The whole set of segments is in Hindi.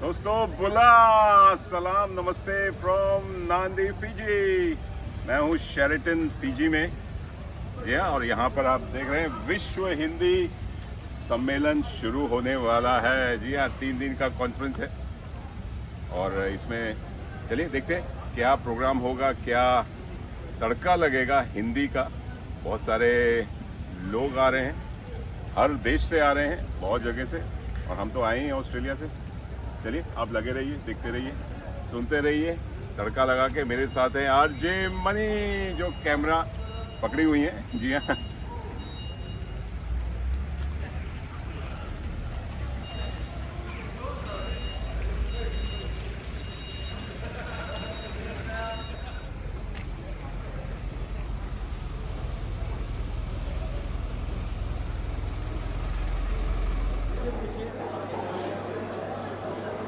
दोस्तों बुला सलाम नमस्ते फ्रॉम नांदी फिजी। मैं हूँ शेरेटन फिजी में जी हाँ, और यहाँ पर आप देख रहे हैं विश्व हिंदी सम्मेलन शुरू होने वाला है। जी हाँ, 3 दिन का कॉन्फ्रेंस है और इसमें चलिए देखते हैं क्या प्रोग्राम होगा, क्या तड़का लगेगा हिंदी का। बहुत सारे लोग आ रहे हैं, हर देश से आ रहे हैं, बहुत जगह से, और हम तो आए हैं ऑस्ट्रेलिया से। चलिए आप लगे रहिए, देखते रहिए, सुनते रहिए। तड़का लगा के मेरे साथ हैं आरजे मनी जो कैमरा पकड़ी हुई हैं। जी हाँ,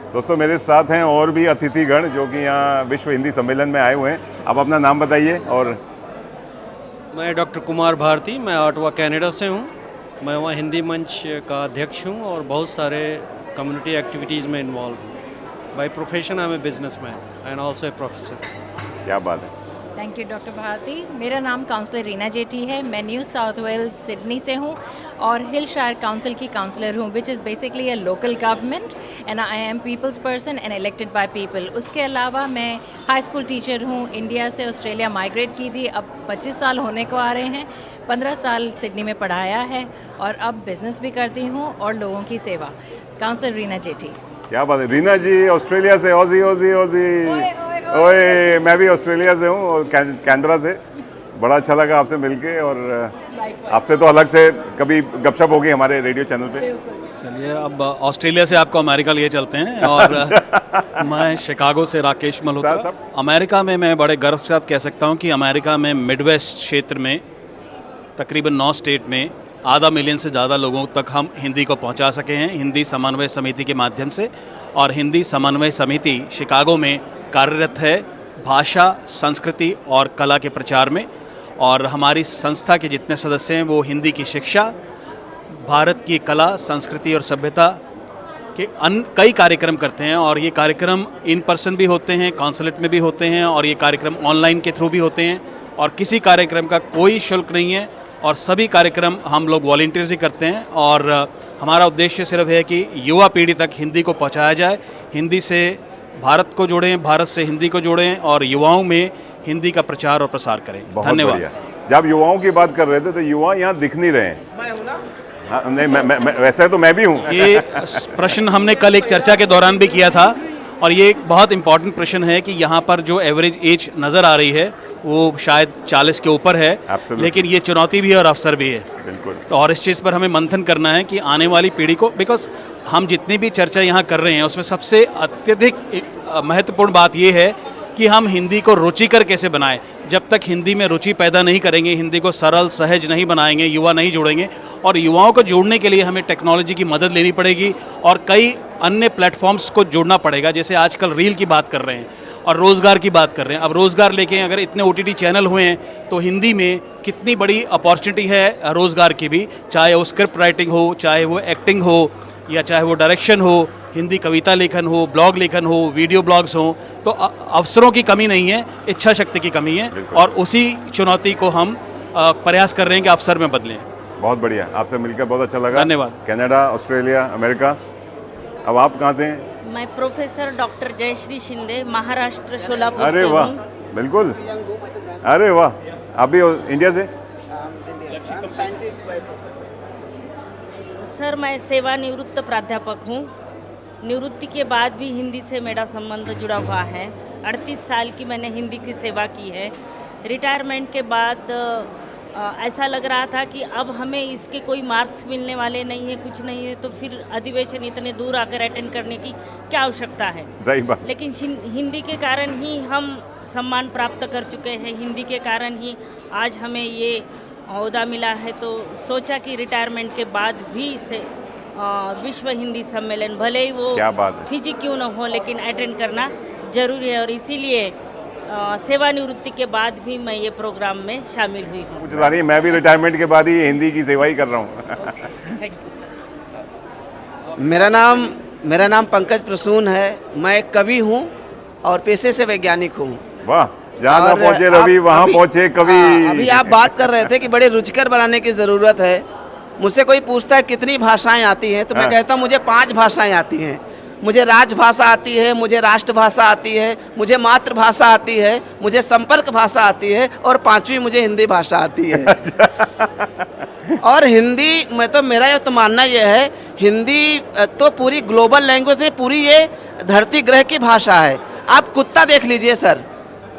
दोस्तों मेरे साथ हैं और भी अतिथिगण जो कि यहाँ विश्व हिंदी सम्मेलन में आए हुए हैं। आप अपना नाम बताइए। और मैं डॉक्टर कुमार भारती, मैं ऑटवा कनाडा से हूँ। मैं वहाँ हिंदी मंच का अध्यक्ष हूँ और बहुत सारे कम्युनिटी एक्टिविटीज़ में इन्वॉल्व हूँ। By profession I am a businessman and also a professor. क्या बात है। Thank you doctor Bharti. मेरा नाम काउंसलर रीना जेटी है। मैं न्यू साउथ वेल्स सिडनी से हूँ और हिलशायर काउंसिल की काउंसलर हूँ, which is basically a local government and I am people's person and elected by people. उसके अलावा मैं हाई स्कूल टीचर हूँ। इंडिया से ऑस्ट्रेलिया माइग्रेट की थी, अब 25 साल होने को आ रहे हैं। 15 साल सिडनी में पढ़ाया है और अब बिज़नेस भी करती हूँ और लोगों की सेवा। काउंसलर रीना जेटी। क्या बात है। रीना जी ऑस्ट्रेलिया से, ओजी ओजी ओजी ओए, मैं भी ऑस्ट्रेलिया से हूँ और कैनबरा से। बड़ा अच्छा लगा आपसे मिलके, और आपसे तो अलग से कभी गपशप होगी हमारे रेडियो चैनल पे। चलिए अब ऑस्ट्रेलिया से आपको अमेरिका लिए चलते हैं। और मैं शिकागो से राकेश मल्होत्रा। अमेरिका में मैं बड़े गर्व के साथ कह सकता हूँ कि अमेरिका में मिडवेस्ट क्षेत्र में तकरीबन 9 स्टेट में आधा मिलियन से ज़्यादा लोगों तक हम हिंदी को पहुंचा सके हैं हिंदी समन्वय समिति के माध्यम से। और हिंदी समन्वय समिति शिकागो में कार्यरत है भाषा, संस्कृति और कला के प्रचार में। और हमारी संस्था के जितने सदस्य हैं वो हिंदी की शिक्षा, भारत की कला, संस्कृति और सभ्यता के कई कार्यक्रम करते हैं। और ये कार्यक्रम इन पर्सन भी होते हैं, कॉन्सुलेट में भी होते हैं, और ये कार्यक्रम ऑनलाइन के थ्रू भी होते हैं। और किसी कार्यक्रम का कोई शुल्क नहीं है और सभी कार्यक्रम हम लोग वॉलंटियर्स ही करते हैं। और हमारा उद्देश्य सिर्फ है कि युवा पीढ़ी तक हिंदी को पहुंचाया जाए, हिंदी से भारत को जोड़ें, भारत से हिंदी को जोड़ें और युवाओं में हिंदी का प्रचार और प्रसार करें। धन्यवाद। जब युवाओं की बात कर रहे थे तो युवा यहाँ दिख नहीं रहे हैं। हाँ, नहीं मैं वैसे तो मैं भी हूँ। ये प्रश्न हमने कल एक चर्चा के दौरान भी किया था और ये एक बहुत इंपॉर्टेंट प्रश्न है कि यहाँ पर जो एवरेज एज नज़र आ रही है वो शायद 40 के ऊपर है। लेकिन ये चुनौती भी है और अवसर भी है। बिल्कुल। तो और इस चीज़ पर हमें मंथन करना है कि आने वाली पीढ़ी को, बिकॉज हम जितनी भी चर्चा यहाँ कर रहे हैं उसमें सबसे अत्यधिक महत्वपूर्ण बात ये है कि हम हिंदी को रुचिकर कैसे बनाएं। जब तक हिंदी में रुचि पैदा नहीं करेंगे, हिंदी को सरल सहज नहीं बनाएंगे, युवा नहीं जुड़ेंगे। और युवाओं को जोड़ने के लिए हमें टेक्नोलॉजी की मदद लेनी पड़ेगी और कई अन्य प्लेटफॉर्म्स को जोड़ना पड़ेगा। जैसे आजकल रील की बात कर रहे हैं और रोज़गार की बात कर रहे हैं। अब रोज़गार लेके अगर इतने OTT चैनल हुए हैं तो हिंदी में कितनी बड़ी अपॉर्चुनिटी है रोज़गार की भी, चाहे वो स्क्रिप्ट राइटिंग हो, चाहे वो एक्टिंग हो, या चाहे वो डायरेक्शन हो, हिंदी कविता लेखन हो, ब्लॉग लेखन हो, वीडियो ब्लॉग्स हो। तो अवसरों की कमी नहीं है, इच्छा शक्ति की कमी है और उसी चुनौती को हम प्रयास कर रहे हैं कि अवसर में बदलें। बहुत बढ़िया, आपसे मिलकर बहुत अच्छा लगा। धन्यवाद। Canada, Australia, America. अब आप कहाँ से हैं? मैं प्रोफेसर डॉक्टर जयश्री शिंदे, महाराष्ट्र, सोलापुर अरे से वाह, हूँ। बिल्कुल। अरे वाह, आप भी इंडिया से? सर मैं सेवानिवृत्त प्राध्यापक हूँ। निवृत्ति के बाद भी हिंदी से मेरा संबंध जुड़ा हुआ है। 38 साल की मैंने हिंदी की सेवा की है। रिटायरमेंट के बाद ऐसा लग रहा था कि अब हमें इसके कोई मार्क्स मिलने वाले नहीं है, कुछ नहीं है, तो फिर अधिवेशन इतने दूर आकर अटेंड करने की क्या आवश्यकता है। सही बात। लेकिन हिंदी के कारण ही हम सम्मान प्राप्त कर चुके हैं, हिंदी के कारण ही आज हमें ये ओहदा मिला है। तो सोचा कि रिटायरमेंट के बाद भी से विश्व हिंदी सम्मेलन, भले ही वो क्या बात है, फिजी क्यों न हो, लेकिन अटेंड करना जरूरी है। और इसीलिए सेवानिवृत्ति के बाद भी मैं ये प्रोग्राम में शामिल हुई हूँ। कुछ नहीं, मैं भी रिटायरमेंट के बाद ही हिंदी की सेवा ही कर रहा हूँ। Thank you sir. मेरा नाम मेरा नाम पंकज प्रसून है। मैं एक कवि हूँ और पेशे से वैज्ञानिक हूँ। वाह, जहाँ ना और पहुंचे रवि वहाँ अभी- पहुंचे कवि। हाँ, अभी आप बात कर रहे थे कि बड़े रुचिकर बनाने की ज़रूरत है। मुझसे कोई पूछता है कितनी भाषाएं आती हैं, तो मैं हाँ। कहता हूँ मुझे 5 भाषाएं आती हैं। मुझे राजभाषा आती है, मुझे राष्ट्रभाषा आती है, मुझे मातृभाषा आती है, मुझे संपर्क भाषा आती है और 5वीं मुझे हिंदी भाषा आती है। और हिंदी में तो मेरा ये तो मानना ये है, हिंदी तो पूरी ग्लोबल लैंग्वेज है, पूरी ये धरती ग्रह की भाषा है। आप कुत्ता देख लीजिए सर,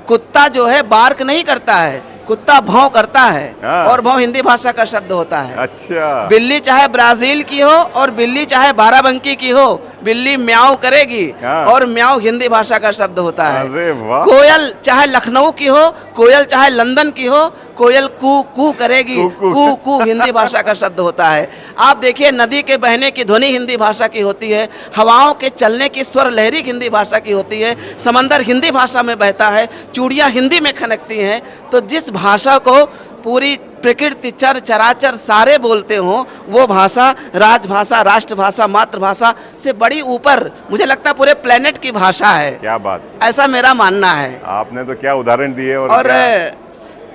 कुत्ता जो है बार्क नहीं करता है, कुत्ता भौं करता है हाँ। और भौं हिंदी भाषा का शब्द होता है। अच्छा, बिल्ली चाहे ब्राजील की हो और बिल्ली चाहे बाराबंकी की हो, बिल्ली म्याऊ करेगी हाँ। और म्याऊ हिंदी भाषा का शब्द होता है। अरे वाह। कोयल चाहे लखनऊ की हो, कोयल चाहे लंदन की हो, कोयल कू कू करेगी, कू, कू। कू कू हिंदी भाषा का शब्द होता है। आप देखिए नदी के बहने की ध्वनि हिंदी भाषा की होती है, हवाओं के चलने की स्वर लहरी हिंदी भाषा की होती है, समंदर हिंदी भाषा में बहता है, चूड़ियाँ हिंदी में खनकती हैं। तो जिस भाषा को पूरी प्रकृति चर चराचर सारे बोलते हों, वो भाषा राजभाषा, राष्ट्रभाषा, मातृभाषा से बड़ी ऊपर मुझे लगता है पूरे प्लेनेट की भाषा है। क्या बात, ऐसा मेरा मानना है। आपने तो क्या उदाहरण दिए। और क्या-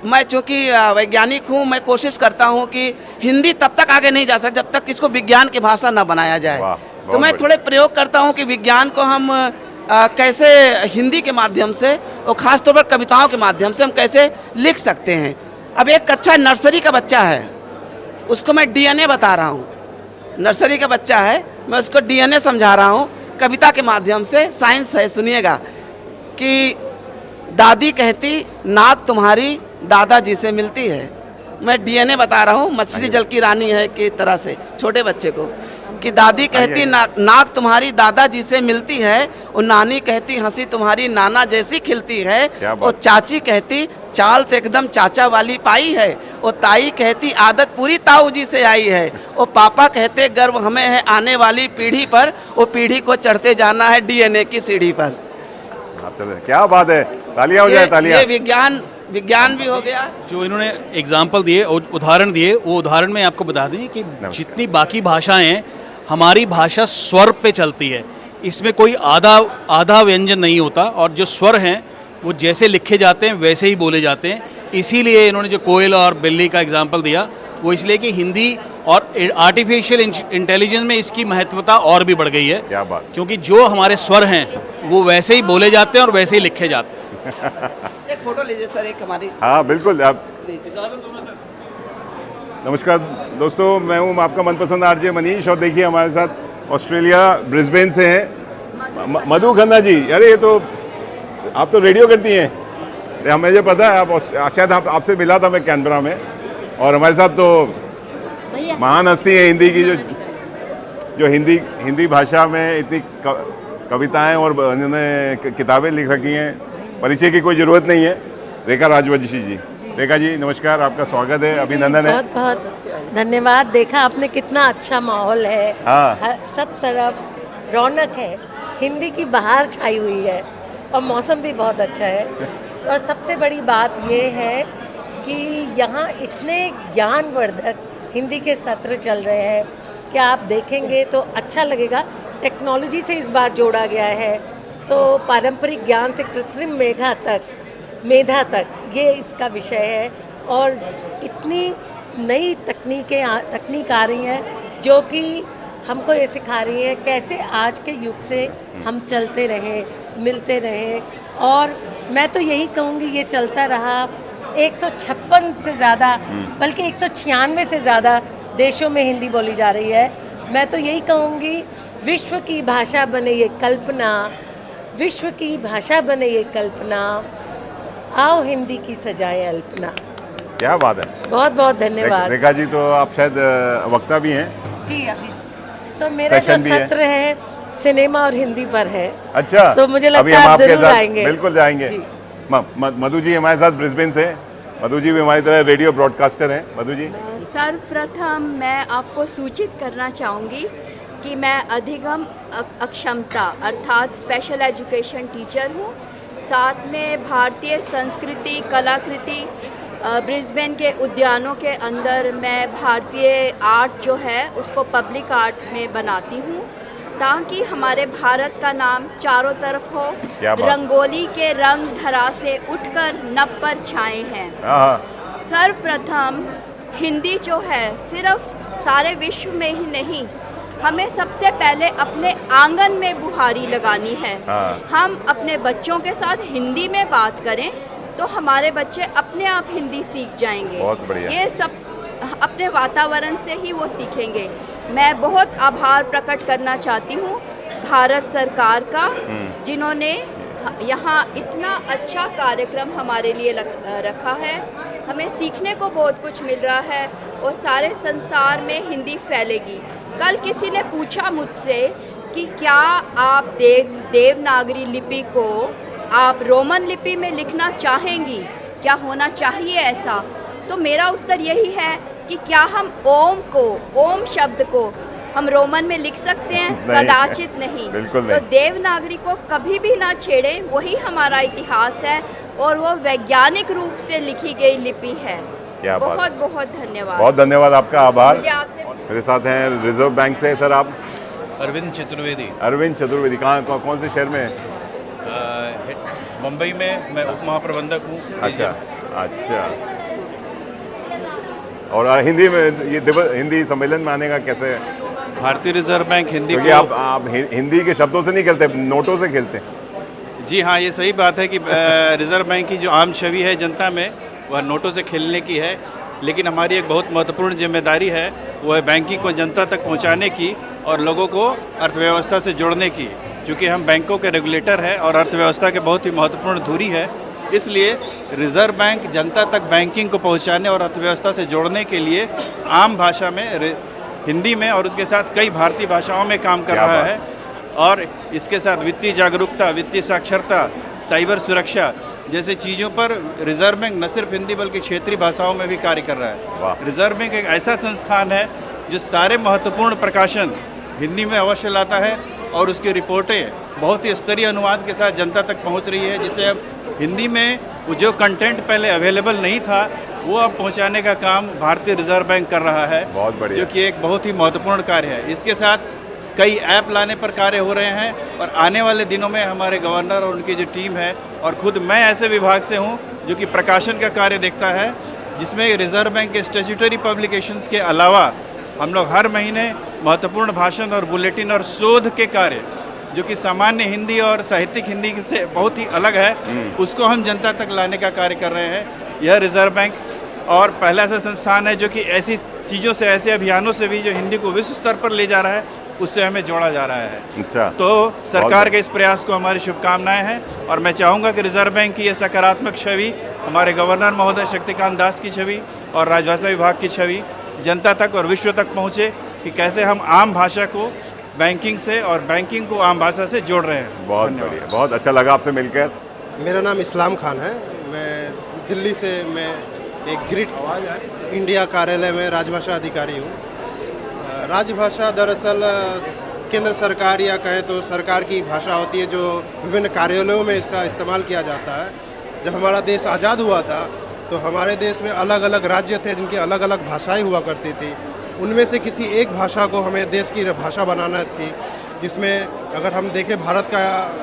मैं चूंकि वैज्ञानिक हूँ, मैं कोशिश करता हूँ कि हिंदी तब तक आगे नहीं जा सकती जब तक इसको विज्ञान की भाषा न बनाया जाए। वाह, तो बहुत मैं बढ़िया। थोड़े प्रयोग करता हूँ कि विज्ञान को हम कैसे हिंदी के माध्यम से और ख़ास तौर पर कविताओं के माध्यम से हम कैसे लिख सकते हैं। अब एक कक्षा नर्सरी का बच्चा है, उसको मैं डीएनए बता रहा हूँ। नर्सरी का बच्चा है, मैं उसको डीएनए समझा रहा हूँ कविता के माध्यम से। साइंस है, सुनिएगा कि दादी कहती नाक तुम्हारी दादाजी से मिलती है। मैं डीएनए बता रहा हूँ, मछली जल की रानी है की तरह से छोटे बच्चे को, कि दादी कहती नाक तुम्हारी दादाजी से मिलती है, और नानी कहती हंसी तुम्हारी नाना जैसी खिलती है, क्या बात। और चाची कहती चाल तो एकदम चाचा वाली पाई है, और ताई कहती आदत पूरी ताऊ जी से आई है, और पापा कहते गर्व हमें है आने वाली पीढ़ी पर, और पीढ़ी को चढ़ते जाना है डीएनए की सीढ़ी पर। आप चले, क्या बात है, तालियां हो जाए, तालियां। ये विज्ञान भी हो गया। जो इन्होंने एग्जाम्पल दिए और उदाहरण दिए, वो उदाहरण में आपको बता दें कि जितनी बाकी भाषाएं हैं, हमारी भाषा स्वर पे चलती है। इसमें कोई आधा व्यंजन नहीं होता, और जो स्वर हैं वो जैसे लिखे जाते हैं वैसे ही बोले जाते हैं। इसीलिए इन्होंने जो कोयल और बिल्ली का एग्जाम्पल दिया, वो इसलिए कि हिंदी और आर्टिफिशियल इंटेलिजेंस में इसकी महत्वता और भी बढ़ गई है। क्या बात। क्योंकि जो हमारे स्वर हैं वो वैसे ही बोले जाते हैं और वैसे ही लिखे जाते हैं। एक फोटो लीजिए सर, एक हमारी। हाँ बिल्कुल, आप। नमस्कार दोस्तों, मैं हूँ आपका मनपसंद आरजे मनीष, और देखिए हमारे साथ ऑस्ट्रेलिया ब्रिस्बेन से हैं मधु खन्ना जी। अरे ये तो आप तो रेडियो करती हैं, अरे मुझे पता है, आप शायद आपसे मिला था मैं कैनबरा में। और हमारे साथ तो महान हस्ती है हिंदी की, जो हिंदी भाषा में इतनी कविताएं और उन्होंने किताबें लिख रखी हैं, परिचय की कोई ज़रूरत नहीं है। रेखा राजवंशी जी। रेखा जी नमस्कार, आपका स्वागत है, अभिनंदन है। बहुत बहुत धन्यवाद। देखा आपने कितना अच्छा माहौल है। हाँ। सब तरफ रौनक है, हिंदी की बहार छाई हुई है, और मौसम भी बहुत अच्छा है। और सबसे बड़ी बात ये है कि यहाँ इतने ज्ञानवर्धक हिंदी के सत्र चल रहे हैं कि आप देखेंगे तो अच्छा लगेगा। टेक्नोलॉजी से इस बार जोड़ा गया है, तो पारंपरिक ज्ञान से कृत्रिम मेधा तक ये इसका विषय है। और इतनी नई तकनीक आ रही हैं जो कि हमको ये सिखा रही हैं कैसे आज के युग से हम चलते रहें, मिलते रहें। और मैं तो यही कहूँगी ये चलता रहा। 156 से ज़्यादा, बल्कि 196 से ज़्यादा देशों में हिंदी बोली जा रही है। मैं तो यही कहूँगी विश्व की भाषा बने ये कल्पना, विश्व की भाषा बने ये कल्पना, आओ हिंदी की सजाए अल्पना। क्या बात है, बहुत बहुत धन्यवाद। रेखा जी तो आप शायद वक्ता भी हैं। जी, अभी तो मेरा जो सेशन भी है। सत्र है सिनेमा और हिंदी पर है। अच्छा, तो मुझे अभी लगता है हम आप आपके जरूर साथ आएंगे। बिल्कुल जाएंगे। जी। मधु जी हमारे साथ ब्रिस्बेन से। मधु जी भी हमारी तरह रेडियो ब्रॉडकास्टर हैं। मधु जी। सर्वप्रथम मैं आपको सूचित करना चाहूँगी कि मैं अधिगम अक्षमता अर्थात स्पेशल एजुकेशन टीचर हूँ। साथ में भारतीय संस्कृति कलाकृति ब्रिस्बेन के उद्यानों के अंदर मैं भारतीय आर्ट जो है उसको पब्लिक आर्ट में बनाती हूँ। ताकि हमारे भारत का नाम चारों तरफ हो। क्या बात। रंगोली के रंग धरा से उठकर नभ पर छाए हैं। हाँ, सर्वप्रथम हिंदी जो है सिर्फ सारे विश्व में ही नहीं, हमें सबसे पहले अपने आंगन में बुहारी लगानी है। हाँ। हम अपने बच्चों के साथ हिंदी में बात करें तो हमारे बच्चे अपने आप हिंदी सीख जाएंगे। बहुत बढ़िया। ये सब अपने वातावरण से ही वो सीखेंगे। मैं बहुत आभार प्रकट करना चाहती हूँ भारत सरकार का, जिन्होंने यहाँ इतना अच्छा कार्यक्रम हमारे लिए रखा है। हमें सीखने को बहुत कुछ मिल रहा है और सारे संसार में हिंदी फैलेगी। कल किसी ने पूछा मुझसे कि क्या आप देवनागरी लिपि को आप रोमन लिपि में लिखना चाहेंगी, क्या होना चाहिए ऐसा? तो मेरा उत्तर यही है कि क्या हम ओम शब्द को हम रोमन में लिख सकते हैं? कदाचित नहीं। बिल्कुल तो नहीं। देवनागरी को कभी भी ना छेड़ें, वही हमारा इतिहास है और वो वैज्ञानिक रूप से लिखी गई लिपि है। क्या बात। बहुत बहुत धन्यवाद। बहुत धन्यवाद, आपका आभार। मुझे आपसे मेरे साथ हैं रिजर्व बैंक से सर आप। अरविंद चतुर्वेदी। अरविंद चतुर्वेदी, कहाँ कौन से शहर में? मुंबई में मैं उप महाप्रबंधक हूँ। अच्छा अच्छा। और हिंदी में ये हिंदी सम्मेलन में आने का कैसे? भारतीय रिजर्व बैंक हिंदी क्योंकि आप हिंदी के शब्दों से नहीं खेलते, नोटों से खेलते हैं। जी हाँ, ये सही बात है कि रिजर्व बैंक की जो आम छवि है जनता में, वह नोटों से खेलने की है। लेकिन हमारी एक बहुत महत्वपूर्ण जिम्मेदारी है, वो है बैंकिंग को जनता तक पहुंचाने की और लोगों को अर्थव्यवस्था से जोड़ने की। क्योंकि हम बैंकों के रेगुलेटर हैं और अर्थव्यवस्था के बहुत ही महत्वपूर्ण धुरी है, इसलिए रिजर्व बैंक जनता तक बैंकिंग को पहुंचाने और अर्थव्यवस्था से जोड़ने के लिए आम भाषा में, हिंदी में और उसके साथ कई भारतीय भाषाओं में काम कर रहा है। और इसके साथ वित्तीय जागरूकता, वित्तीय साक्षरता, साइबर सुरक्षा जैसे चीज़ों पर रिजर्व बैंक न सिर्फ हिंदी बल्कि क्षेत्रीय भाषाओं में भी कार्य कर रहा है। रिजर्व बैंक एक ऐसा संस्थान है जो सारे महत्वपूर्ण प्रकाशन हिंदी में अवश्य लाता है और उसकी रिपोर्टें बहुत ही स्तरीय अनुवाद के साथ जनता तक पहुंच रही है, जिसे अब हिंदी में जो कंटेंट पहले अवेलेबल नहीं था वो अब पहुंचाने का काम भारतीय रिजर्व बैंक कर रहा है। बहुत बढ़िया। जो कि एक बहुत ही महत्वपूर्ण कार्य है। इसके साथ कई ऐप लाने पर कार्य हो रहे हैं और आने वाले दिनों में हमारे गवर्नर और उनकी जो टीम है, और खुद मैं ऐसे विभाग से हूं जो कि प्रकाशन का कार्य देखता है, जिसमें रिजर्व बैंक के स्टैट्यूटरी पब्लिकेशंस के अलावा हम लोग हर महीने महत्वपूर्ण भाषण और बुलेटिन और शोध के कार्य, जो कि सामान्य हिंदी और साहित्यिक हिंदी से बहुत ही अलग है, उसको हम जनता तक लाने का कार्य कर रहे हैं। यह रिजर्व बैंक और पहला ऐसा संस्थान है जो कि ऐसी चीज़ों से, ऐसे अभियानों से भी जो हिंदी को विश्व स्तर पर ले जा रहा है, उससे हमें जोड़ा जा रहा है। अच्छा। तो सरकार के इस प्रयास को हमारी शुभकामनाएं हैं और मैं चाहूँगा कि रिजर्व बैंक की ये सकारात्मक छवि, हमारे गवर्नर महोदय शक्तिकांत दास की छवि और राजभाषा विभाग की छवि जनता तक और विश्व तक पहुँचे कि कैसे हम आम भाषा को बैंकिंग से और बैंकिंग को आम भाषा से जोड़ रहे हैं। बहुत बढ़िया, बहुत अच्छा लगा आपसे मिलकर। मेरा नाम इस्लाम खान है। मैं दिल्ली से, मैं एक ग्रिड इंडिया कार्यालय में राजभाषा अधिकारी हूँ। राजभाषा दरअसल केंद्र सरकार या कहें तो सरकार की भाषा होती है जो विभिन्न कार्यालयों में इसका इस्तेमाल किया जाता है। जब हमारा देश आज़ाद हुआ था तो हमारे देश में अलग अलग राज्य थे जिनकी अलग अलग भाषाएं हुआ करती थी। उनमें से किसी एक भाषा को हमें देश की भाषा बनाना थी, जिसमें अगर हम देखें भारत का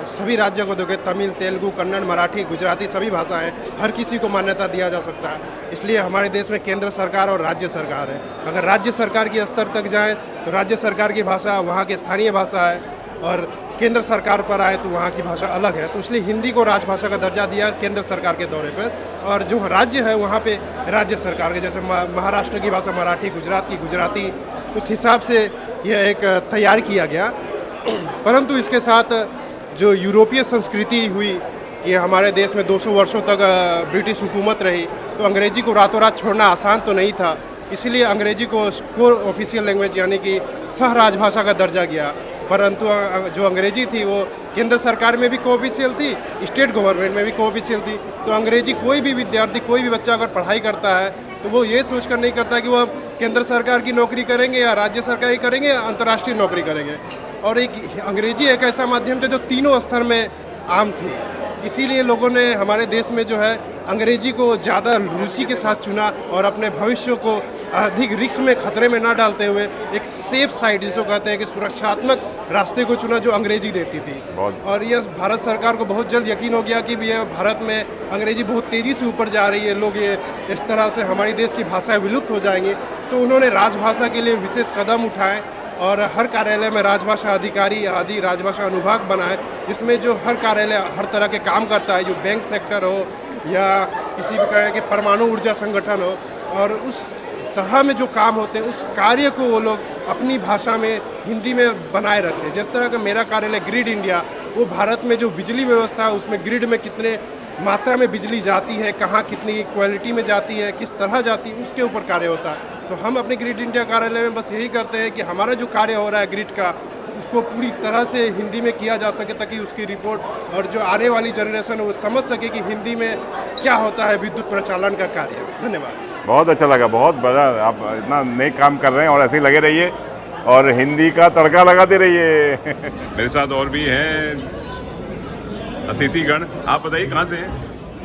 सभी राज्यों को देखें, तमिल, तेलुगु, कन्नड़, मराठी, गुजराती सभी भाषाएं हर किसी को मान्यता दिया जा सकता है। इसलिए हमारे देश में केंद्र सरकार और राज्य सरकार है। अगर राज्य सरकार की स्तर तक जाएं तो राज्य सरकार की भाषा वहाँ की स्थानीय भाषा है और केंद्र सरकार पर आए तो वहाँ की भाषा अलग है। तो इसलिए हिंदी को राजभाषा का दर्जा दिया केंद्र सरकार के दौरे पर, और जो राज्य है वहाँ पे राज्य सरकार के, जैसे महाराष्ट्र की भाषा मराठी, गुजरात की गुजराती, उस हिसाब से यह एक तैयार किया गया। परंतु इसके साथ जो यूरोपीय संस्कृति हुई कि हमारे देश में 200 वर्षों तक ब्रिटिश हुकूमत रही, तो अंग्रेजी को रातों रात छोड़ना आसान तो नहीं था। इसलिए अंग्रेजी को कोर ऑफिशियल लैंग्वेज यानी कि सह राजभाषा का दर्जा गया। परंतु जो अंग्रेजी थी वो केंद्र सरकार में भी कोऑफिशियल थी, स्टेट गवर्नमेंट में भी कोऑफिशियल थी। तो अंग्रेजी कोई भी विद्यार्थी, कोई भी बच्चा अगर पढ़ाई करता है तो वो ये सोचकर नहीं करता कि वो केंद्र सरकार की नौकरी करेंगे या राज्य सरकारी करेंगे या अंतर्राष्ट्रीय नौकरी करेंगे। और एक अंग्रेजी एक ऐसा माध्यम था जो तीनों स्तर में आम थी। इसीलिए लोगों ने हमारे देश में जो है अंग्रेजी को ज़्यादा रुचि के साथ चुना और अपने भविष्य को अधिक रिस्क में खतरे में ना डालते हुए एक सेफ साइड जिसको कहते हैं कि सुरक्षात्मक रास्ते को चुना जो अंग्रेजी देती थी। और यह भारत सरकार को बहुत जल्द यकीन हो गया कि यह भारत में अंग्रेजी बहुत तेज़ी से ऊपर जा रही है, लोग ये इस तरह से हमारी देश की भाषाएं विलुप्त हो जाएंगी। तो उन्होंने राजभाषा के लिए विशेष कदम उठाए और हर कार्यालय में राजभाषा अधिकारी आदि राजभाषा अनुभाग बनाए, जिसमें जो हर कार्यालय हर तरह के काम करता है, जो बैंक सेक्टर हो या किसी भी कहें कि परमाणु ऊर्जा संगठन हो, और उस तरह में जो काम होते हैं उस कार्य को वो लोग अपनी भाषा में हिंदी में बनाए रखते हैं। जिस तरह का मेरा कार्यालय ग्रिड इंडिया, वो भारत में जो बिजली व्यवस्था है उसमें ग्रिड में कितने मात्रा में बिजली जाती है, कहाँ कितनी क्वालिटी में जाती है, किस तरह जाती है, उसके ऊपर कार्य होता है। तो हम अपने ग्रिड इंडिया कार्यालय में बस यही करते हैं कि हमारा जो कार्य हो रहा है ग्रिड का, उसको पूरी तरह से हिंदी में किया जा सके ताकि उसकी रिपोर्ट और जो आने वाली जनरेशन है वो समझ सके कि हिंदी में क्या होता है विद्युत प्रचालन का कार्य। धन्यवाद। बहुत अच्छा लगा, बहुत बड़ा आप इतना नेक काम कर रहे हैं और ऐसे ही लगे रहिए और हिंदी का तड़का लगाते रहिए। मेरे साथ और भी हैं अतिथिगण। आप बताइए कहाँ से हैं?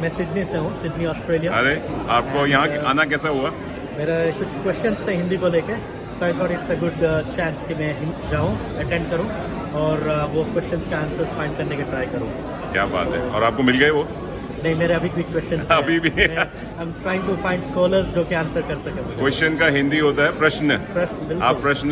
मैं सिडनी से हूँ, सिडनी ऑस्ट्रेलिया। अरे आपको यहाँ आना कैसा हुआ? मेरा कुछ क्वेश्चंस थे हिंदी को लेके, so I thought it's a good chance कि मैं जाऊँ, अटेंड करूँ और वो क्वेश्चंस के आंसर्स फाइंड करने का ट्राई करूँ। क्या बात है। और आपको मिल गए वो? नहीं, मेरे अभी भी क्वेश्चंस हैं। अभी भी? I am trying to find scholars जो कि आंसर कर सकें। क्वेश्चन का हिंदी होता है प्रश्न। आप प्रश्न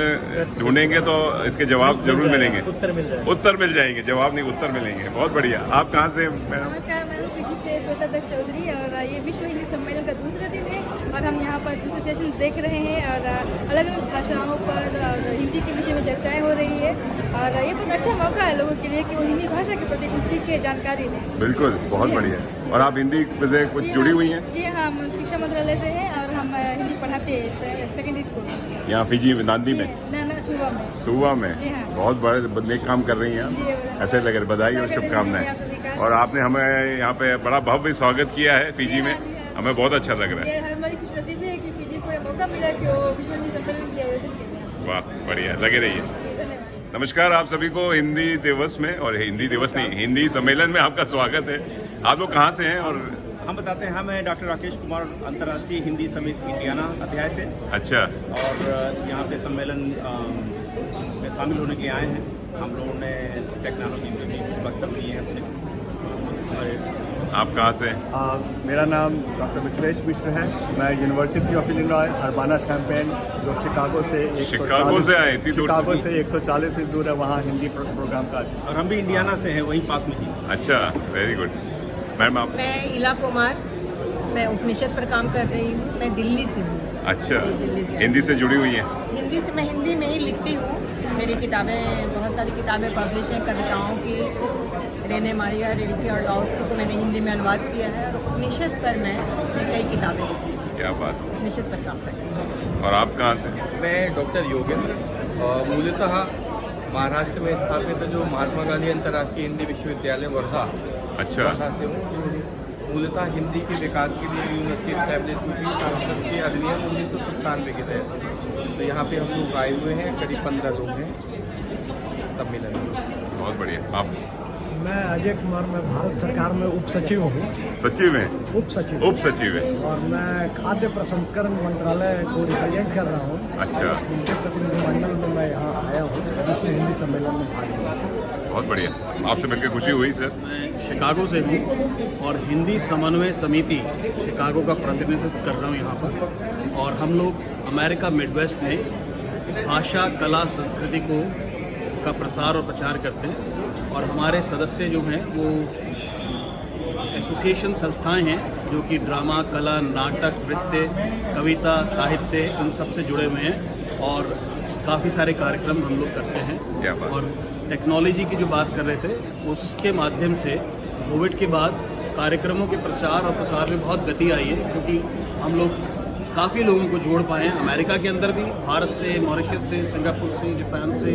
ढूंढेंगे तो इसके जवाब जरूर मिलेंगे। उत्तर मिल जाएंगे। उत्तर मिल जाएंगे, जवाब नहीं उत्तर मिलेंगे। बहुत बढ़िया। आप कहाँ से? नमस्कार, मैं फिजी से श्वेता दत्त चौधरी और ये विश्व हिंदी सम्मेलन का दूसरा दिन है और हम यहाँ पर दूसरे सेशंस देख रहे हैं और अलग अलग भाषाओं पर और हिंदी के विषय में चर्चाएं हो रही है और ये बहुत अच्छा मौका है लोगों के लिए कि वो हिंदी भाषा के प्रति कुछ सीखे, जानकारी लें। बिल्कुल, बहुत बढ़िया। और आप हिंदी से कुछ जुड़ी हुई हैं? जी हाँ, हम शिक्षा मंत्रालय से हैं और हम हिंदी पढ़ाते हैं सेकेंडरी स्कूल में। यहाँ फिजी नांदी में? ना, सुबह में। सुबह में? जी हाँ। बहुत बड़े नेक काम कर रही हैं आप। ऐसे लगे, बधाई और शुभकामनाएं। और आपने हमें यहाँ पे बड़ा भव्य स्वागत किया है फिजी में, हमें बहुत अच्छा लग रहा है। हमारी खुशनसीबी है कि फिजी को मौका मिला कि वो विश्व हिंदी सम्मेलन के आयोजन के लिए। वाह, बढ़िया, लगे रहिए। नमस्कार आप सभी को हिंदी दिवस में, और हिंदी दिवस नहीं, हिंदी सम्मेलन में आपका स्वागत है। आप लोग कहाँ से हैं? और हम बताते हैं, हम डॉक्टर राकेश कुमार, अंतर्राष्ट्रीय हिंदी समिति इंडियाना अध्याय से। अच्छा। और यहाँ पे सम्मेलन में शामिल होने के लिए आए हैं। हम लोगों ने टेक्नोलॉजी में भी वक्तव्य दिए हैं अपने। आप कहाँ से हैं? मेरा नाम डॉक्टर मिथिलेश मिश्र है। मैं university of Illinois Urbana champagne, जो शिकागो से 140 मील दूर है, वहाँ हिंदी प्रोग्राम का। और हम भी इंडियाना से हैं, वहीं पास में ही। अच्छा, वेरी गुड। मैम आप? मैं इला कुमार, मैं उपनिषद पर काम कर रही हूँ। मैं दिल्ली से हूँ। अच्छा, हिंदी से जुड़ी हुई हैं? हिंदी से, मैं हिंदी में ही लिखती हूँ। मेरी किताबें, बहुत सारी किताबें पब्लिश हैं, कविताओं की, रेने मारिया रिल्के और डॉल्स को मैंने हिंदी में अनुवाद किया है और उपनिषद पर मैं कई किताबें लिखी हैं। क्या बात। उपनिषद पर काम करती हूँ। और आप कहाँ से? मैं डॉक्टर योगेंद्र, मूलतः महाराष्ट्र में स्थापित जो महात्मा गांधी अंतर्राष्ट्रीय हिंदी विश्वविद्यालय वर्धा, अच्छा, वर्धा से हूँ। मूलतः हिंदी के विकास के लिए यूनिवर्सिटी एस्टैब्लिशमेंट की संसद के अधिनियम 1997 के तहत, तो यहाँ पे हम लोग आए हुए हैं, करीब 15 लोग हैं सम्मेलन में। बहुत बढ़िया। आप? मैं अजय कुमार, मैं भारत सरकार में उप सचिव हूँ। सचिव हैं? उप सचिव। उप सचिव है। और मैं खाद्य प्रसंस्करण मंत्रालय को रिप्रेजेंट कर रहा हूँ। अच्छा। उनके प्रतिनिधिमंडल में मैं यहाँ आया हूँ, विश्व हिंदी सम्मेलन में भाग लिया। बहुत बढ़िया, आपसे मिलकर खुशी हुई सर। मैं शिकागो से हूँ और हिंदी समन्वय समिति शिकागो का प्रतिनिधित्व कर रहा हूँ यहाँ पर। और हम लोग अमेरिका मिडवेस्ट में भाषा, कला, संस्कृति का प्रसार और प्रचार करते हैं। और हमारे सदस्य जो हैं वो एसोसिएशन संस्थाएं हैं जो कि ड्रामा, कला, नाटक, नृत्य, कविता, साहित्य, उन सब से जुड़े हुए हैं और काफ़ी सारे कार्यक्रम हम लोग करते हैं। और टेक्नोलॉजी की जो बात कर रहे थे, उसके माध्यम से कोविड के बाद कार्यक्रमों के प्रचार और प्रसार में बहुत गति आई है, क्योंकि हम लोग काफ़ी लोगों को जोड़ पाए हैं। अमेरिका के अंदर भी, भारत से, मॉरिशस से, सिंगापुर से, जापान से,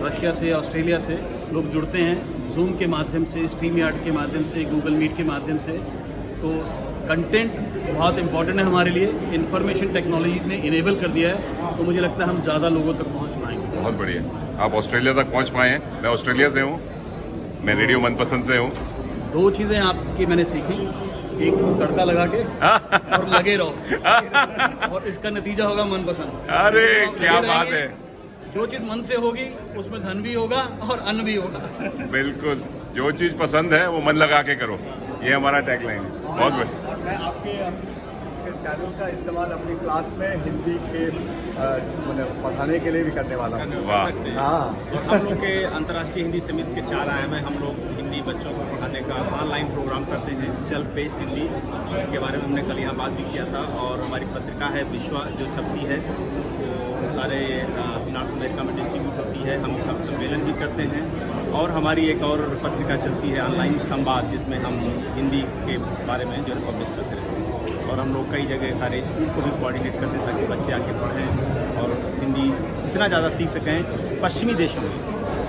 रशिया से, ऑस्ट्रेलिया से लोग जुड़ते हैं जूम के माध्यम से, स्ट्रीम यार्ड के माध्यम से, गूगल मीट के माध्यम से। तो कंटेंट बहुत इंपॉर्टेंट है हमारे लिए। इंफॉर्मेशन टेक्नोलॉजी ने इनेबल कर दिया है, तो मुझे लगता है हम ज़्यादा लोगों तक पहुँच पाएंगे। बहुत बढ़िया, आप ऑस्ट्रेलिया तक पहुँच पाए हैं। मैं ऑस्ट्रेलिया से हूँ, मैं रेडियो मनपसंद से हूँ। 2 चीज़ें आपकी मैंने सीखी। एक तड़का लगा के और लगे रहो और इसका नतीजा होगा मनपसंद। अरे तो क्या लगे बात रहेंगे, है। जो चीज़ मन से होगी उसमें धन भी होगा और अन्न भी होगा। बिल्कुल, जो चीज़ पसंद है वो मन लगा के करो, ये हमारा टैगलाइन है। बहुत बढ़िया। मैं आपके इसके चैनल का इस्तेमाल अपनी क्लास में हिंदी के पढ़ाने के लिए भी करने वाला हूँ। वाह। हाँ, और हम लोग के अंतर्राष्ट्रीय हिंदी समिति के 4 आयाम में हम लोग हिंदी बच्चों को पढ़ाने का ऑनलाइन प्रोग्राम करते हैं, सेल्फ पेस्ड हिंदी। इसके बारे में हमने कल यहाँ बात भी किया था। और हमारी पत्रिका है विश्व जो छपती है, वो सारे नॉर्थ अमेरिका में डिस्ट्रीब्यूट होती है। हम उसका सम्मेलन भी करते हैं। और हमारी एक और पत्रिका चलती है ऑनलाइन संवाद, जिसमें हम हिंदी के बारे में जो है पब्लिश करते रहते हैं। और हम लोग कई जगह सारे स्कूल को भी कोऑर्डिनेट करते हैं ताकि बच्चे आके पढ़ें और हिंदी जितना ज़्यादा सीख सकें पश्चिमी देशों में।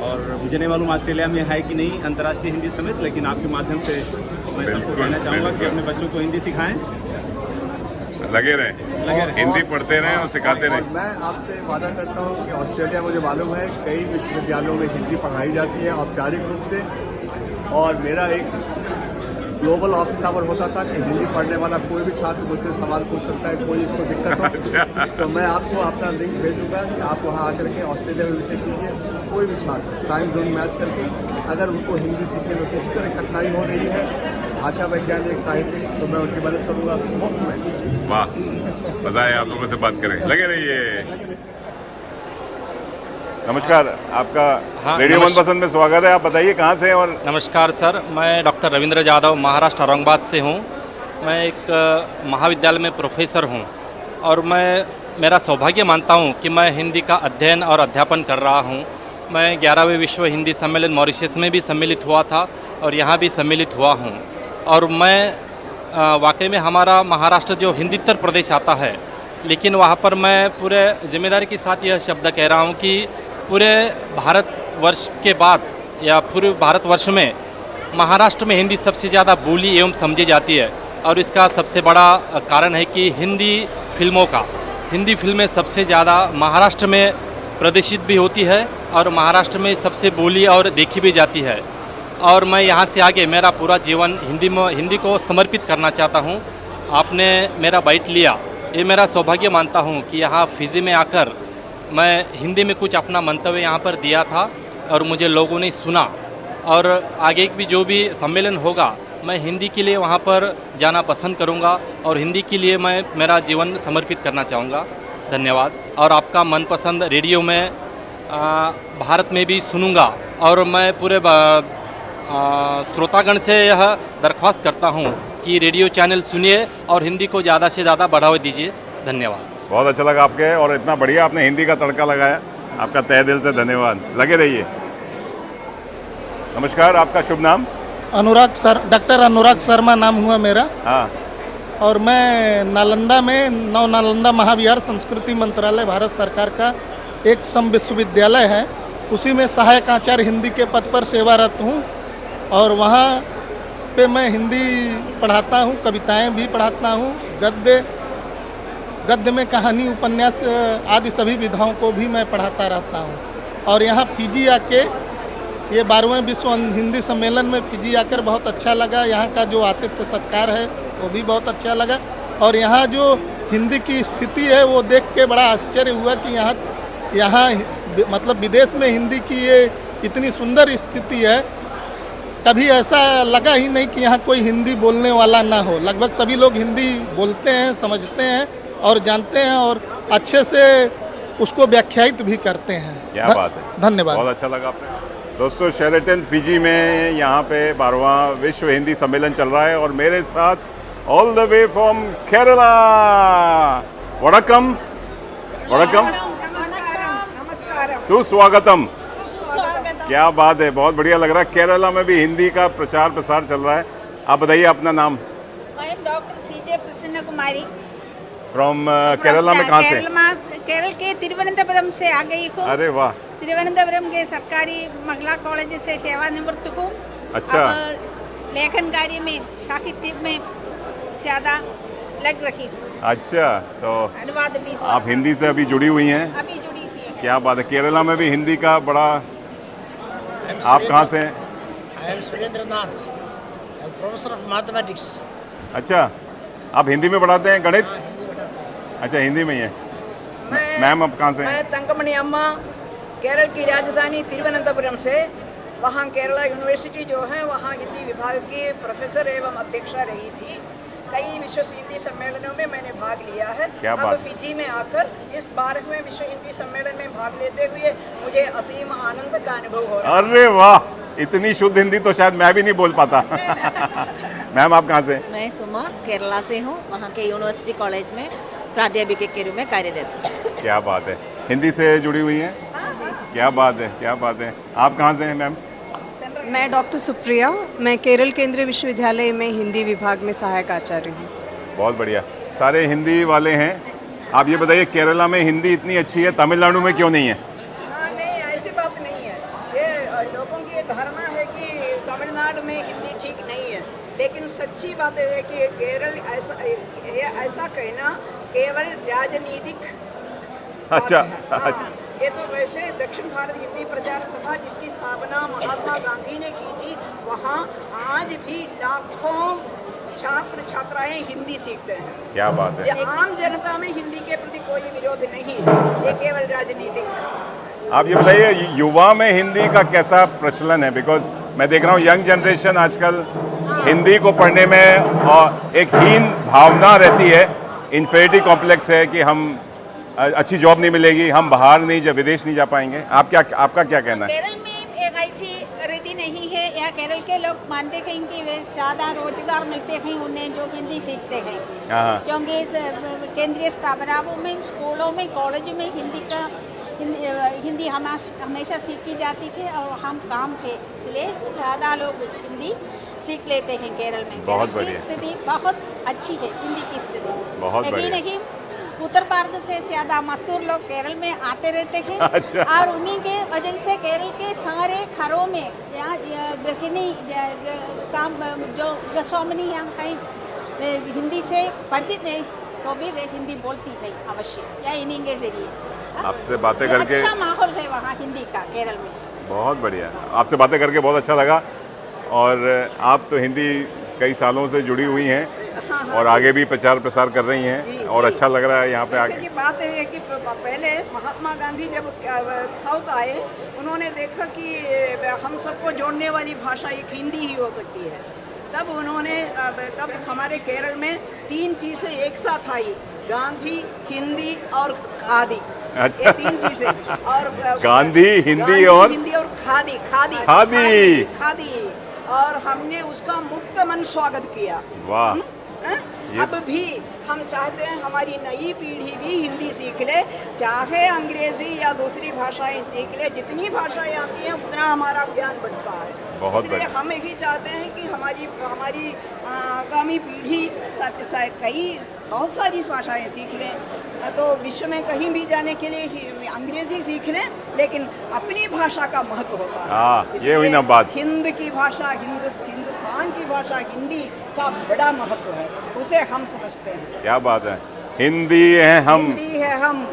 और मुझे नहीं मालूम ऑस्ट्रेलिया में है कि नहीं अंतर्राष्ट्रीय हिंदी समिति, लेकिन आपके माध्यम से मैं सबको कहना चाहूँगा कि अपने बच्चों को हिंदी सिखाएं, लगे रहें, हिंदी पढ़ते रहें और सिखाते रहें। मैं आपसे वादा करता हूँ कि ऑस्ट्रेलिया मुझे मालूम है कई विश्वविद्यालयों में हिंदी पढ़ाई जाती है औपचारिक रूप से। और मेरा एक ग्लोबल ऑफिस आवर होता था कि हिंदी पढ़ने वाला कोई भी छात्र मुझसे सवाल पूछ सकता है, कोई इसको दिक्कत हो। अच्छा। तो मैं आपको अपना लिंक भेजूंगा कि आप वहाँ आकर के ऑस्ट्रेलिया में विजिट कीजिए। कोई भी छात्र टाइम जोन मैच करके अगर उनको हिंदी सीखने में किसी तरह कठिनाई हो रही है, भाषा वैज्ञानिक साहित्यिक, तो मैं उनकी मदद करूँगा मुफ्त में। वाह, मजा आया आप लोगों से बात करें। लगे रहिए। नमस्कार, आपका रेडियो मनपसंद में स्वागत है। आप बताइए कहाँ से हैं? और नमस्कार सर, मैं डॉक्टर रविंद्र यादव महाराष्ट्र औरंगाबाद से हूँ। मैं एक महाविद्यालय में प्रोफेसर हूँ और मेरा सौभाग्य मानता हूँ कि मैं हिंदी का अध्ययन और अध्यापन कर रहा हूँ। मैं 11वें विश्व हिंदी सम्मेलन मॉरिशस में भी सम्मिलित हुआ था और यहाँ भी सम्मिलित हुआ हूँ। और मैं वाकई में हमारा महाराष्ट्र जो हिंदीतर प्रदेश आता है, लेकिन वहाँ पर मैं पूरे जिम्मेदारी के साथ यह शब्द कह रहा हूँ कि पूरे भारतवर्ष के बाद या पूरे भारतवर्ष में महाराष्ट्र में हिंदी सबसे ज़्यादा बोली एवं समझी जाती है। और इसका सबसे बड़ा कारण है कि हिंदी फिल्में सबसे ज़्यादा महाराष्ट्र में प्रदर्शित भी होती है और महाराष्ट्र में सबसे बोली और देखी भी जाती है। और मैं यहाँ से आगे मेरा पूरा जीवन हिंदी को समर्पित करना चाहता हूँ। आपने मेरा बाइट लिया, ये मेरा सौभाग्य मानता हूँ कि यहाँ फिजी में आकर मैं हिंदी में कुछ अपना मंतव्य यहाँ पर दिया था और मुझे लोगों ने सुना। और आगे भी जो भी सम्मेलन होगा मैं हिंदी के लिए वहाँ पर जाना पसंद करूँगा और हिंदी के लिए मैं मेरा जीवन समर्पित करना चाहूँगा। धन्यवाद। और आपका मनपसंद रेडियो में भारत में भी सुनूँगा और मैं पूरे श्रोतागण से यह दरख्वास्त करता हूँ कि रेडियो चैनल सुनिए और हिंदी को ज़्यादा से ज़्यादा बढ़ावा दीजिए। धन्यवाद। बहुत अच्छा लगा आपके, और इतना बढ़िया आपने हिंदी का तड़का लगाया, आपका तहे दिल से धन्यवाद। लगे रहिए। नमस्कार, आपका शुभ नाम? अनुराग सर, डॉक्टर अनुराग शर्मा नाम हुआ मेरा। हाँ। और मैं नालंदा में नव नालंदा महाविहार संस्कृति मंत्रालय भारत सरकार का एक सम विश्वविद्यालय है, उसी में सहायक आचार्य हिंदी के पद पर सेवारत हूँ। और वहाँ पे मैं हिंदी पढ़ाता हूँ, कविताएं भी पढ़ाता हूँ, गद्य में कहानी, उपन्यास आदि सभी विधाओं को भी मैं पढ़ाता रहता हूँ। और यहाँ फिजी आके ये 12वें विश्व हिंदी सम्मेलन में फिजी आकर बहुत अच्छा लगा। यहाँ का जो आतिथ्य सत्कार है वो भी बहुत अच्छा लगा। और यहाँ जो हिंदी की स्थिति है वो देख के बड़ा आश्चर्य हुआ कि यहाँ मतलब विदेश में हिंदी की ये इतनी सुंदर स्थिति है। कभी ऐसा लगा ही नहीं कि यहाँ कोई हिंदी बोलने वाला ना हो। लगभग सभी लोग हिंदी बोलते हैं, समझते हैं और जानते हैं और अच्छे से उसको व्याख्यायित भी करते हैं। क्या बात है, धन्यवाद। बहुत अच्छा लगा आपने। दोस्तों, शेरेटन फिजी में यहाँ पे 12वां विश्व हिंदी सम्मेलन चल रहा है और मेरे साथ all the way from Kerala, वड़कम सुस्वागतम। क्या बात है, बहुत बढ़िया लग रहा है। केरला में भी हिंदी का प्रचार प्रसार चल रहा है। आप बताइए अपना नाम। आई एम डॉक्टर सीजे प्रसन्न कुमारी फ्रॉम केरला में कहाँ से? केरल के तिरुवनंतपुरम से आ गई हूँ। अरे वाह। तिरुवनंतपुरम के सरकारी महिला कॉलेज से सेवानिवृत्त हूँ। अच्छा। अब लेखन कार्य में, साहित्य में ज़्यादा लग रही हूँ। अच्छा, तो अनुवाद भी आप हिंदी से अभी जुड़ी हुई हैं? अभी जुड़ी हुई है। क्या बात है, केरला में भी हिंदी का बड़ा। आप कहाँ से हैं? I am Surendra Nath, I am professor of mathematics अच्छा, आप हिंदी में पढ़ाते हैं गणित? अच्छा, हिंदी में ही है। मैम आप कहाँ से हैं? मैं तंकमणि अम्मा, केरल की राजधानी तिरुवनंतपुरम से। वहाँ केरला यूनिवर्सिटी जो है वहाँ हिंदी विभाग की प्रोफेसर एवं अध्यक्षा रही थी। कई विश्व हिंदी सम्मेलनों में मैंने भाग लिया है। क्या अब बात? फिजी में आकर इस 12वें विश्व हिंदी सम्मेलन में भाग लेते हुए मुझे असीम आनंद का अनुभव हो रहा है। अरे वाह, इतनी शुद्ध हिंदी तो शायद मैं भी नहीं बोल पाता। मैम आप कहाँ से? मैं सुमा केरला से हूँ, वहाँ के यूनिवर्सिटी कॉलेज में प्राध्यापिका के रूप में कार्यरत हूँ। क्या बात है, हिंदी से जुड़ी हुई हैं? क्या बात है, क्या बात है। आप कहाँ से हैं मैम? मैं डॉक्टर सुप्रिया, मैं केरल केंद्रीय विश्वविद्यालय में हिंदी विभाग में सहायक आचार्य हूँ। बहुत बढ़िया, सारे हिंदी वाले हैं। आप ये बताइए, केरला में हिंदी इतनी अच्छी है, तमिलनाडु में क्यों नहीं है? हाँ, नहीं ऐसी बात नहीं है। ये लोगों की ये धारणा है कि तमिलनाडु में हिंदी ठीक नहीं है, लेकिन सच्ची बात है कि केरल ऐसा कहना केवल राजनीतिक अच्छा, हाँ, ये तो वैसे दक्षिण भारत हिंदी प्रचार सभा जिसकी स्थापना महात्मा गांधी ने की थी, वहाँ आज भी लाखों छात्र छात्राएं हिंदी सीखते हैं। क्या बात है। आम जनता में हिंदी के प्रति कोई विरोध नहीं, ये केवल राजनीतिक। आप ये बताइए, युवा में हिंदी का कैसा प्रचलन है? बिकॉज मैं देख रहा हूँ यंग जनरेशन आजकल हिंदी को पढ़ने में और एक हीन भावना रहती है, इन्फेरिटी कॉम्प्लेक्स है कि हम अच्छी जॉब नहीं मिलेगी, हम बाहर नहीं जा, विदेश नहीं जा पाएंगे। आपका क्या कहना है? केरल में एक ऐसी रीति नहीं है, या केरल के लोग मानते हैं कि वे ज़्यादा रोजगार मिलते हैं उन्हें जो हिंदी सीखते हैं, क्योंकि इस केंद्रीय स्थापनाओं में, स्कूलों में, कॉलेज में हिंदी हमेशा सीखी जाती है और हम काम के इसलिए ज़्यादा लोग हिंदी सीख लेते हैं केरल में। केरल की स्थिति बहुत अच्छी है, हिंदी की स्थिति नहीं। उत्तर भारत से ज़्यादा मजदूर लोग केरल में आते रहते हैं। अच्छा। और उन्हीं के वजह से केरल के सारे घरों में या गृहिणी काम जो गृहस्वामिनी हैं हिंदी से परिचित नहीं, तो भी वे हिंदी बोलती है अवश्य, या इन्हीं के जरिए। आपसे बातें करके अच्छा माहौल है वहाँ हिंदी का केरल में। बहुत बढ़िया, आपसे बातें करके बहुत अच्छा लगा। और आप तो हिंदी कई सालों से जुड़ी हुई हैं और आगे भी प्रचार प्रसार कर रही हैं और अच्छा लग रहा है यहाँ पे आके। की बात है कि पहले महात्मा गांधी जब साउथ आए, उन्होंने देखा कि हम सबको जोड़ने वाली भाषा एक हिंदी ही हो सकती है। तब हमारे केरल में 3 चीज़ें एक साथ आई, गांधी, हिंदी और खादी। अच्छा। ये 3 चीज़ें। और गांधी, हिंदी और खादी और हमने उसका मुक्त मन स्वागत किया। वाह। अब भी हम चाहते हैं हमारी नई पीढ़ी भी हिंदी सीख ले, चाहे अंग्रेजी या दूसरी भाषाएं सीख ले। जितनी भाषाएं आती हैं उतना हमारा ज्ञान बढ़ता है। इसलिए हम यही चाहते हैं कि हमारी आगामी पीढ़ी बहुत सारी भाषाएं सीख लें, तो विश्व में कहीं भी जाने के लिए अंग्रेजी सीख लें, लेकिन अपनी भाषा का महत्व होता है। ये हुई ना बात। हिंद की भाषा, हिंदुस्तान की भाषा हिंदी का बड़ा महत्व है, उसे हम समझते हैं। क्या बात है। हिंदी है हम,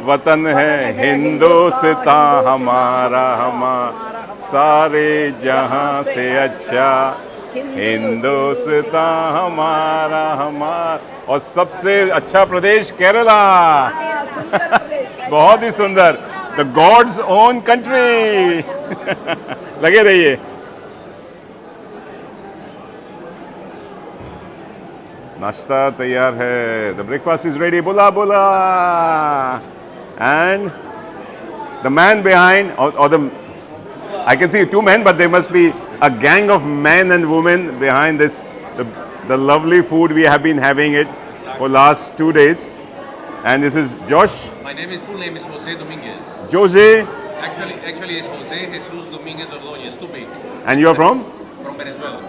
वतन है हिंदुस्तान हमारा, सारे जहां से अच्छा हिंदुस्तान हमारा, और सबसे अच्छा प्रदेश केरला। बहुत ही सुंदर, द गॉड्स ओन कंट्री। लगे रहिए। नाश्ता तैयार है, द ब्रेकफास्ट इज रेडी। बोला बोला। एंड द मैन बिहाइंड, और the I can see 2 men, but there must be a gang of men and women behind this, the lovely food we have been having it for last 2 days. And this is Josh. My full name is Jose Dominguez. Jose. Actually it's Jose Jesus Dominguez Ordóñez, too big. And you're from? From Venezuela.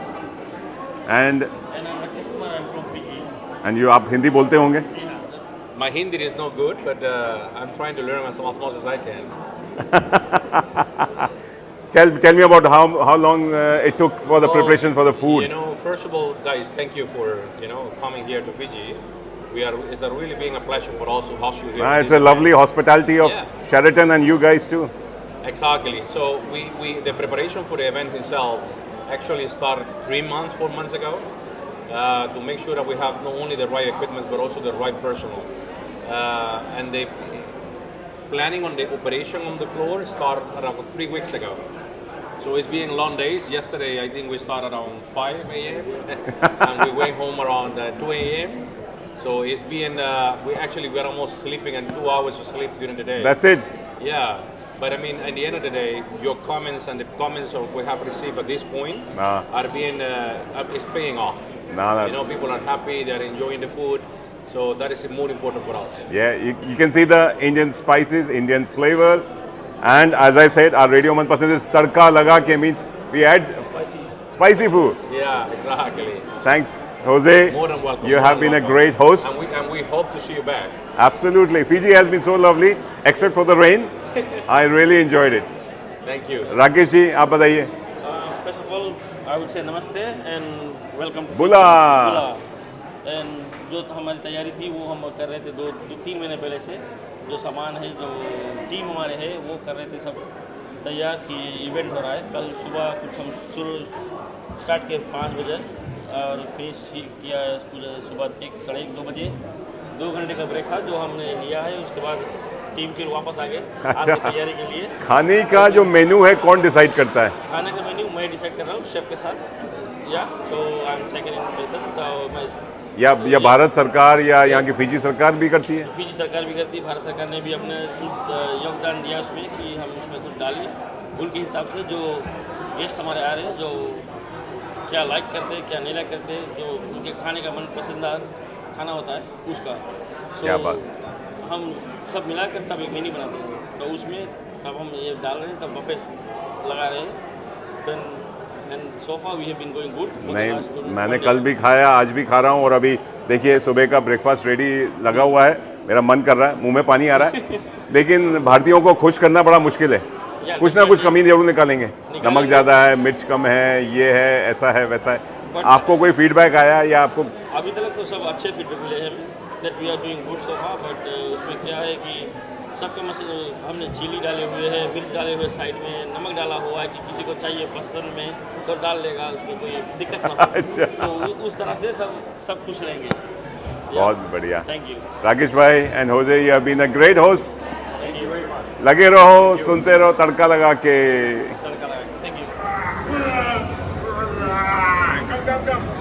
And I'm Rakesh Kumar, I'm from Fiji. And you, आप हिंदी बोलते होंगे? My Hindi is not good, but I'm trying to learn as much as I can. Tell me about how long it took for the preparation for the food. First of all, guys, thank you for coming here to Fiji. It's really being a pleasure for us to host you here. It's a lovely hospitality of Sheraton and you guys too. Exactly. So the preparation for the event itself actually started 4 months ago, to make sure that we have not only the right equipment but also the right personnel. And they planning on the operation on the floor started around 3 weeks ago. So it's been long days. Yesterday, I think we started around 5 a.m. and we went home around 2 a.m. So it's been, we're almost sleeping and 2 hours of sleep during the day. That's it. Yeah. But I mean, at the end of the day, your comments and the comments we have received at this point are being, it's paying off. You know, people are happy, they're enjoying the food. So that is more important for us. Yeah, you can see the Indian spices, Indian flavor. And as I said, our Radio Manpasand is tadka laga ke, means we add spicy food. Yeah, exactly. Thanks, Jose. More than welcome. You have been a great host. And we hope to see you back. Absolutely. Fiji has been so lovely, except for the rain. I really enjoyed it. Thank you. Rakesh ji, आप बताइए. First of all, I would say namaste and welcome to Bula. And जो हमारी तैयारी थी वो हम कर रहे थे 2-3 महीने पहले से. जो सामान है, जो टीम हमारे है, वो कर रहे थे सब तैयार कि इवेंट हो रहा है. कल सुबह कुछ हम स्टार्ट किए 5 बजे और फिनिश किया सुबह 1-1:30 बजे. 2 घंटे का ब्रेक था जो हमने लिया है. उसके बाद टीम फिर वापस आ गए आज की तैयारी के लिए. खाने का जो मेन्यू है कौन डिसाइड करता है? खाने का मेन्यू मैं डिसाइड कर रहा हूँ शेफ के साथ. या सो आई एम सेकंड इन प्लेसन. तो मैं या भारत सरकार या यहाँ की फिजी सरकार भी करती है? फिजी सरकार भी करती है. भारत सरकार ने भी अपने योगदान दिया उसमें कि हम उसमें कुछ डालें. उनके हिसाब से जो गेस्ट हमारे आ रहे हैं, जो क्या लाइक करते हैं, क्या नहीं लाइक करते, जो उनके खाने का मनपसंदा खाना होता है उसका. क्या बात. हम सब मिलाकर तब एक मेन्यू बनाते हैं. तो उसमें तब हम ये डाल रहे हैं, तब बफेट लगा रहे हैं. And so far we have been going good. नहीं, मैंने कल भी खाया, आज भी खा रहा हूँ और अभी देखिए सुबह का ब्रेकफास्ट रेडी लगा हुआ है. मेरा मन कर रहा है, मुंह में पानी आ रहा है. लेकिन भारतीयों को खुश करना बड़ा मुश्किल है. कुछ ना कुछ कमी जरूर निकालेंगे. नमक ज़्यादा है, मिर्च कम है, ये है, ऐसा है, वैसा है. आपको कोई फीडबैक आया या आपको? अभी तक तो सब अच्छे फीडबैक मिले हैं that we are doing good so far. But उसमें क्या है कि सबके हमने चिली डाले हुए हैं, मिर्च डाले हुए साइड में, नमक डाला हुआ है कि किसी को चाहिए पसंद में तो डाल लेगा, उसमें कोई दिक्कत ना हो. अच्छा. So, उस तरह से सब खुश रहेंगे. बहुत बढ़िया. थैंक यू राकेश भाई and Jose, you have been a great host. Thank you very much. लगे रहो, सुनते रहो तड़का लगा के. Thank you. Come.